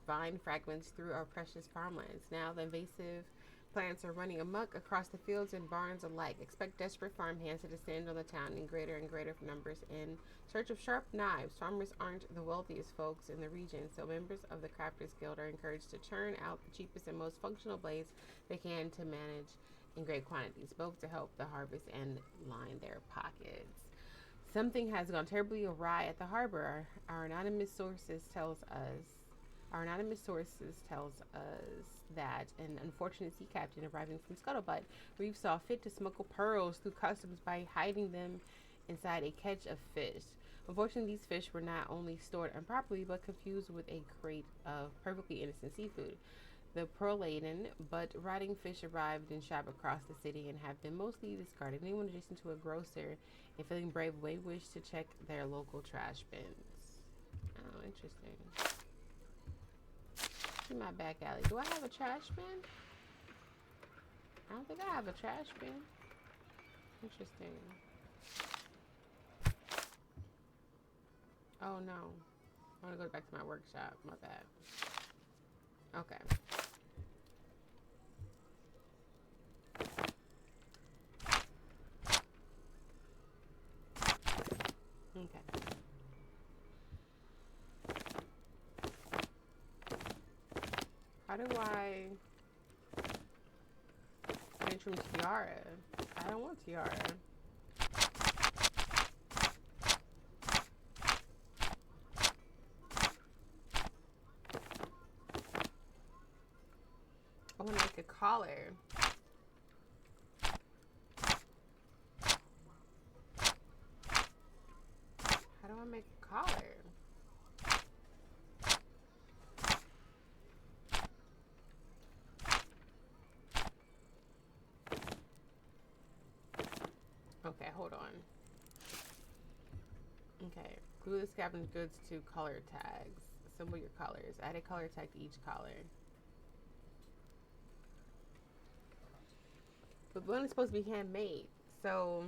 vine fragments through our precious farmlands. Now, the invasive plants are running amok across the fields and barns alike. Expect desperate farm hands to descend on the town in greater and greater numbers in search of sharp knives. Farmers aren't the wealthiest folks in the region, so members of the Crafters Guild are encouraged to churn out the cheapest and most functional blades they can to manage in great quantities, both to help the harvest and line their pockets. Something has gone terribly awry at the harbor. Our anonymous sources tells us that an unfortunate sea captain arriving from Scuttlebutt Reef saw fit to smuggle pearls through customs by hiding them inside a catch of fish. Unfortunately, these fish were not only stored improperly, but confused with a crate of perfectly innocent seafood. The pearl-laden but rotting fish arrived in shop across the city and have been mostly discarded. Anyone adjacent to a grocer and feeling brave may wish to check their local trash bins. Oh, interesting. In my back alley. Do I have a trash bin? I don't think I have a trash bin. Interesting. Oh no. I want to go back to my workshop. My bad. Okay. Okay. How do I change from tiara? I don't want tiara. I want to make a collar. How do I make a collar? Okay, hold on. Okay, glue the scavenged goods to collar tags. Assemble your collars. Add a collar tag to each collar. But one is supposed to be handmade, so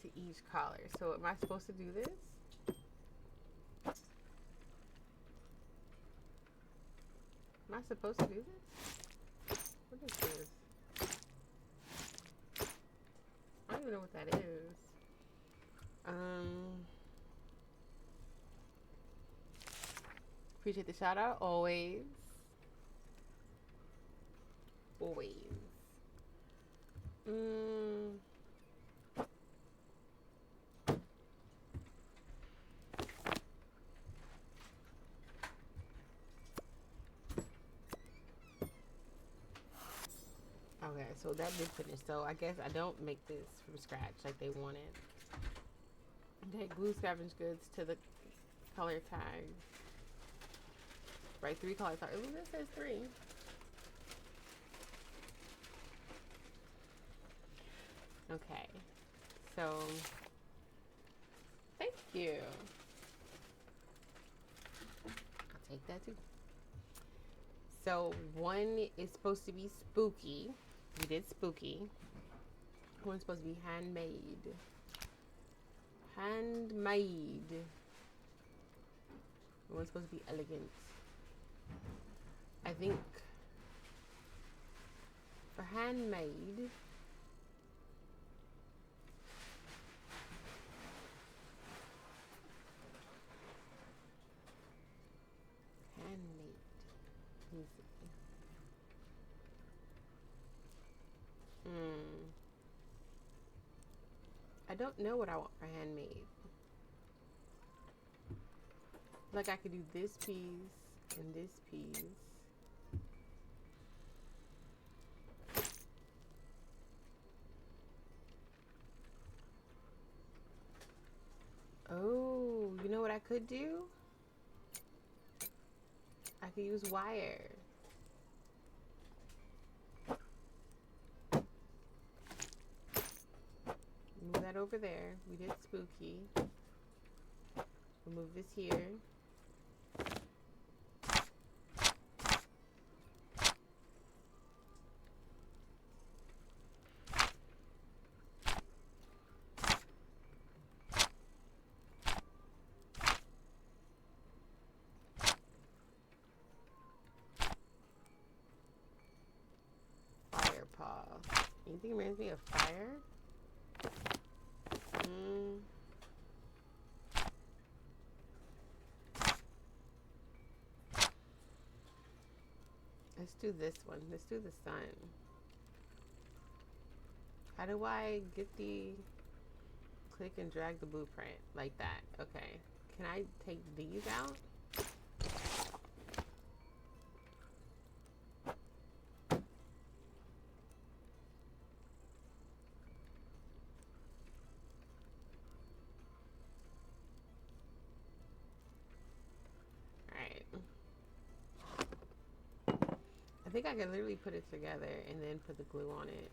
to each collar. So am I supposed to do this? Am I supposed to do this? What is this? I don't even know what that is. Appreciate the shout out. Always. Always. Okay, so that did finish. So I guess I don't make this from scratch like they wanted. Okay, glue scavenge goods to the color tag. Right, 3 color tags. Ooh, this says 3. Okay, so thank you. I'll take that too. So 1 is supposed to be spooky. We did spooky. 1's supposed to be handmade. Handmade. 1's supposed to be elegant. I think for handmade, let me see. I don't know what I want for handmade. Like I could do this piece and this piece. Oh, you know what I could do? I could use wire. Move that over there. We did spooky. We'll move this here. Fire paw. Anything reminds me of fire? Let's do this one. Let's do the sun. How do I get the click and drag the blueprint like that? Okay. Can I take these out? I think I can literally put it together and then put the glue on it.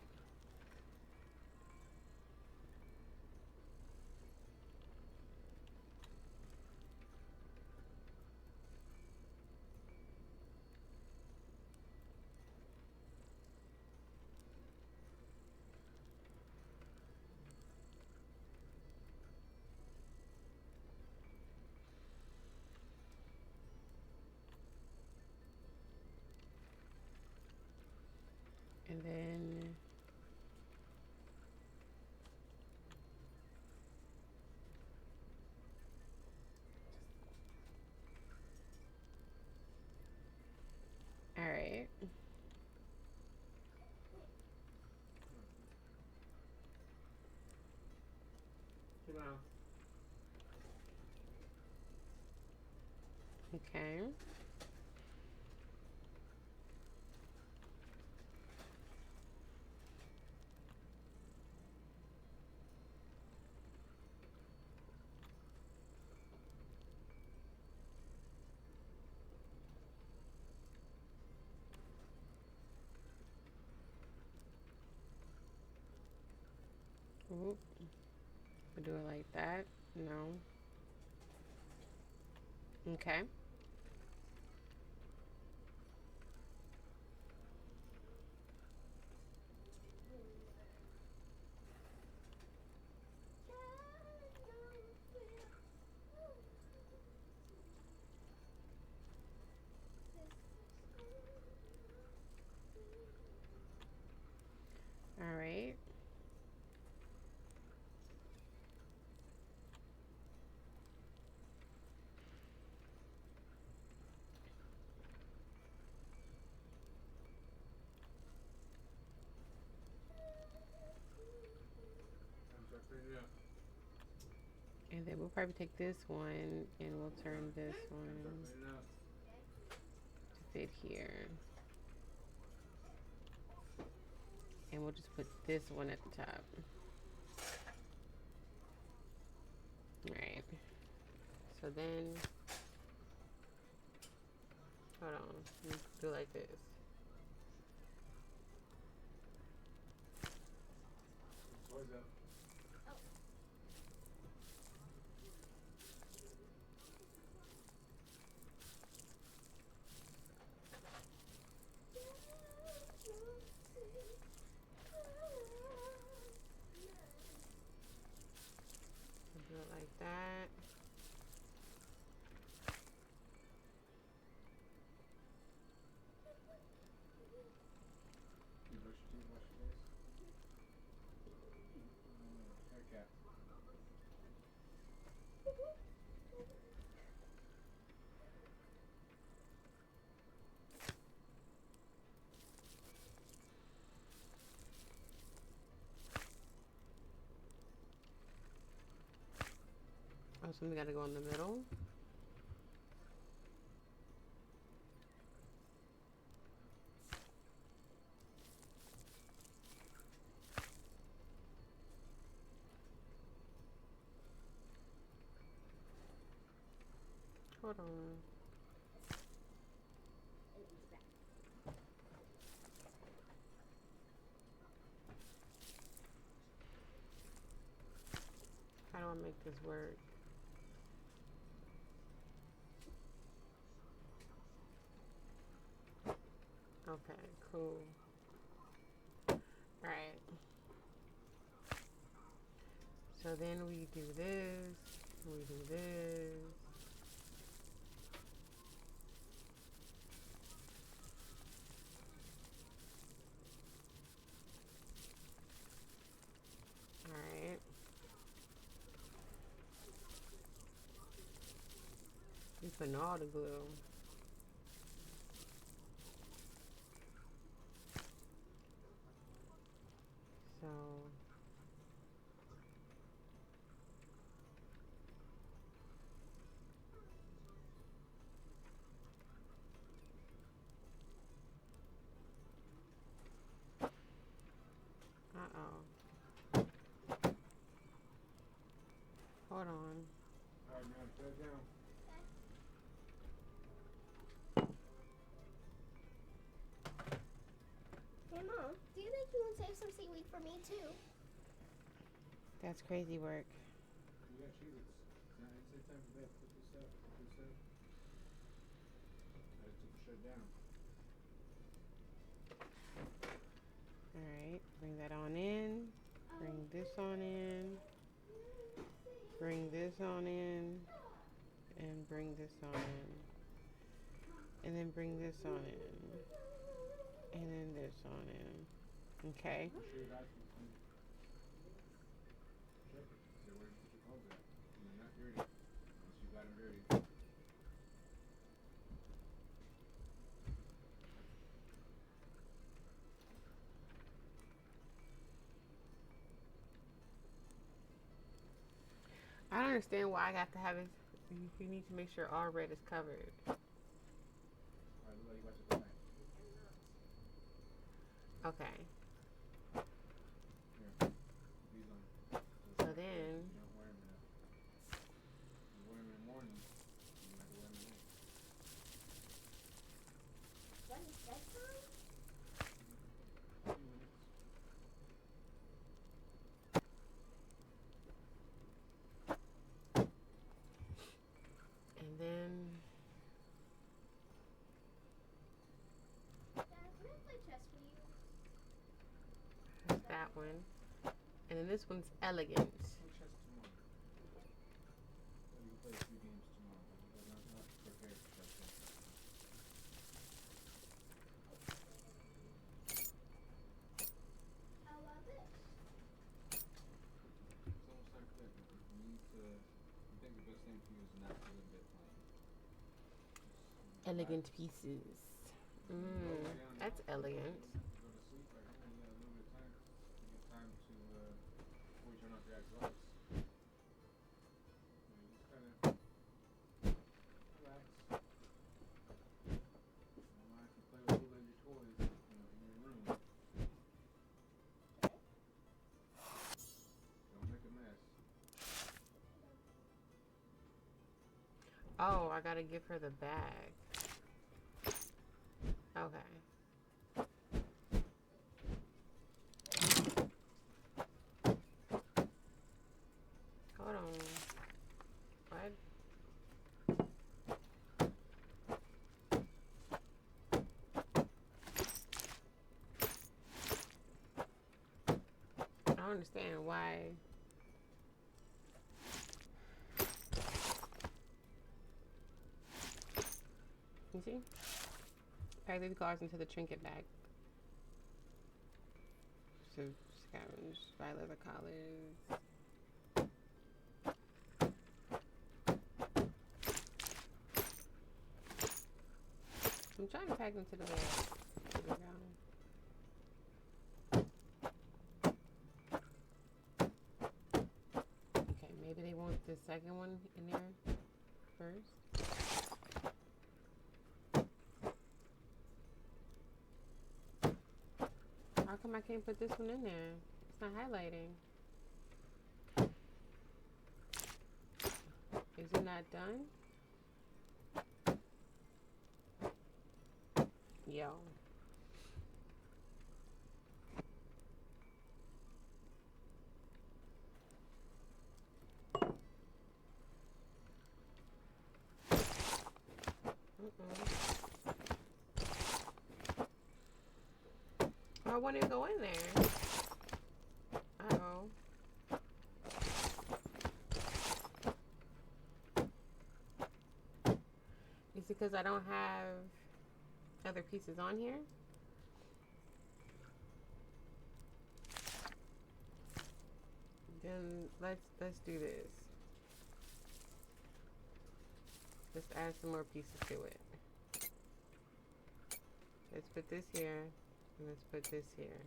And then all right. Okay. Ooh. We'll do it like that. No. Okay. All right. And then we'll probably take this one and we'll turn this one to fit here. And we'll just put this one at the top. Alright. So then, hold on. Let me do it like this. Do it like that. Oh, so we gotta go in the middle. Hold on. How do I make this work? Okay, cool. Alright. So then we do this, we do this. Alright. We putting all the glue. So uh-oh. Hold on. Alright, man, put it down. Hey, Mom, do you think you can save some seaweed for me, too? That's crazy work. We got Cheez-Its. It's time for bed. Put this up. Put this up. I just took the shirt down. Alright, bring that on in. Bring this on in. Bring this on in. And bring this on in. And then bring this on in. And then this on in. Okay. Make sure you guys can check it. See where you put your clothes at. And they're not dirty. Unless you got them dirty. I don't understand why I have to have it. You need to make sure all red is covered. Alright, look like you about to go back. Okay. Here. Put these on. So then, You don't wear them enough. You wear them in the morning. You have to wear them at night. When is bedtime? A few minutes. and then, Dad, can I play chess for you? there's that one. And then this one's elegant. Play chess tomorrow. So you can play a few games tomorrow. But not prepared for chess yet. How about this? It's almost time for bed. You need to. I think the best thing for you is not to go to bed playing. Just Elegant relax. pieces. Go lay down That's now. elegant. Go to sleep right now. You got a little bit of time. You get time to before you turn off your Xbox. I gotta give her the bag. Okay. Hold on. What? I don't understand why. You see? Pack these cards into the trinket bag. So scavenge, buy leather collars. I'm trying to pack them to the bag. There we go. Okay, maybe they want the second one in there first. How come I can't put this one in there? It's not highlighting. Is it not done? Yo. I want to go in there. Uh-oh. Is it because I don't have other pieces on here? Then let's do this. Let's add some more pieces to it. Let's put this here, and let's put this here.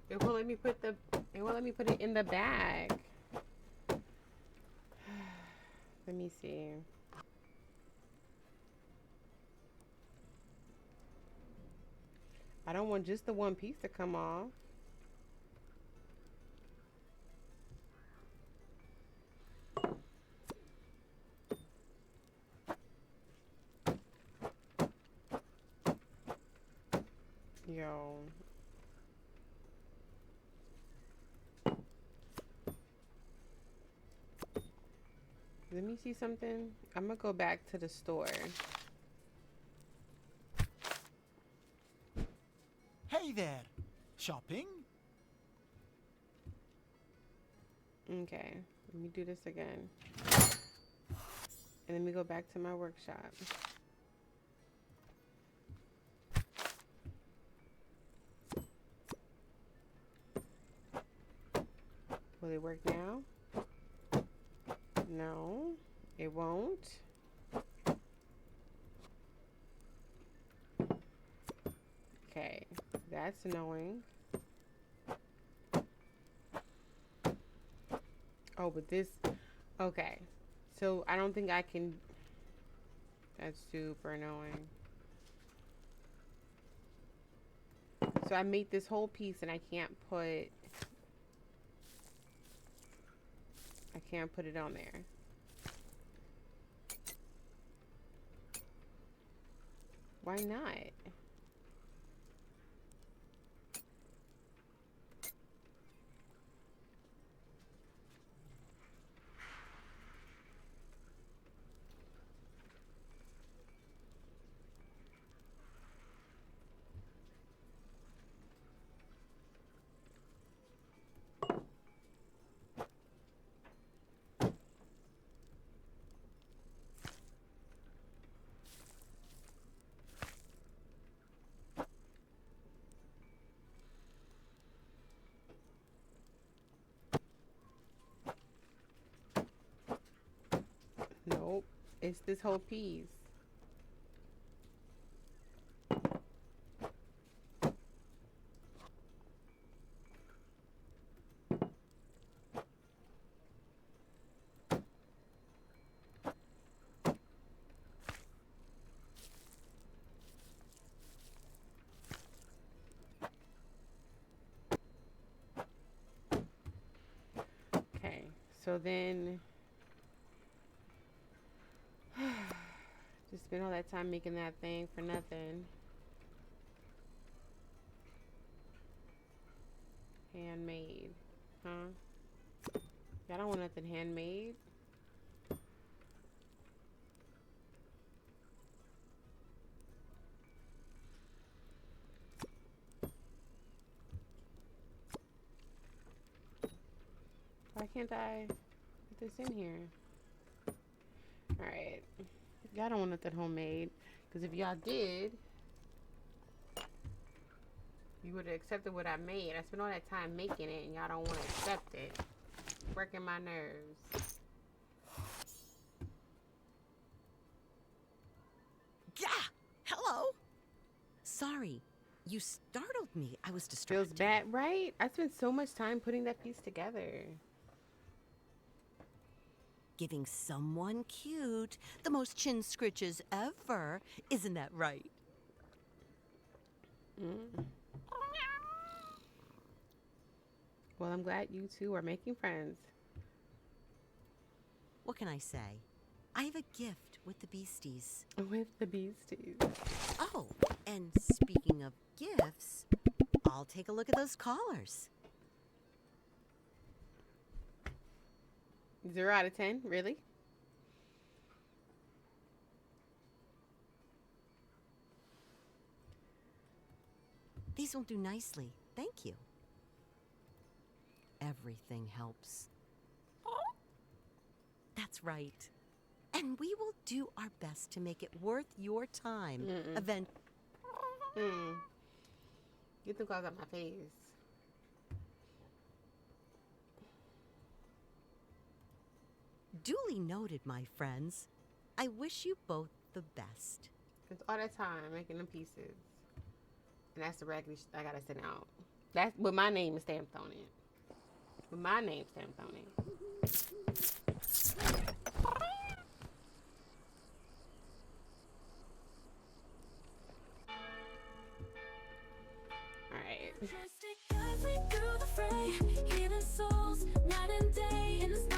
It won't let me put it in the bag. Let me see. I don't want just the one piece to come off. Yo. Let me see something. I'm gonna go back to the store. Hey there. Shopping? Okay, let me do this again. And let me go back to my workshop. Will it work now? No, it won't. Okay, that's annoying. Oh, but this, okay. So I don't think I can, that's super annoying. So I made this whole piece and I can't put it on there. Why not? Nope, it's this whole piece. So then, just spend all that time making that thing for nothing. Handmade, huh? Y'all don't want nothing handmade. Why can't I put this in here? Alright. Y'all don't want nothing homemade. Because if y'all did, you would have accepted what I made. I spent all that time making it and y'all don't want to accept it. Working my nerves. Yeah! Hello! Sorry. You startled me. I was distracted. Feels bad, right? I spent so much time putting that piece together. Giving someone cute the most chin scritches ever. Isn't that right? Well, I'm glad you two are making friends. What can I say? I have a gift with the beasties. With the beasties. Oh, and speaking of gifts, I'll take a look at those collars. 0 out of 10? Really? These will do nicely. Thank you. Everything helps. That's right. And we will do our best to make it worth your time. Get the claws out my face. Duly noted, my friends. I wish you both the best. It's all that time making them pieces. And that's the raggedy I gotta send out. That's with my name stamped on it. With my name stamped on it. Alright. Through the fray, hidden souls, night and day in the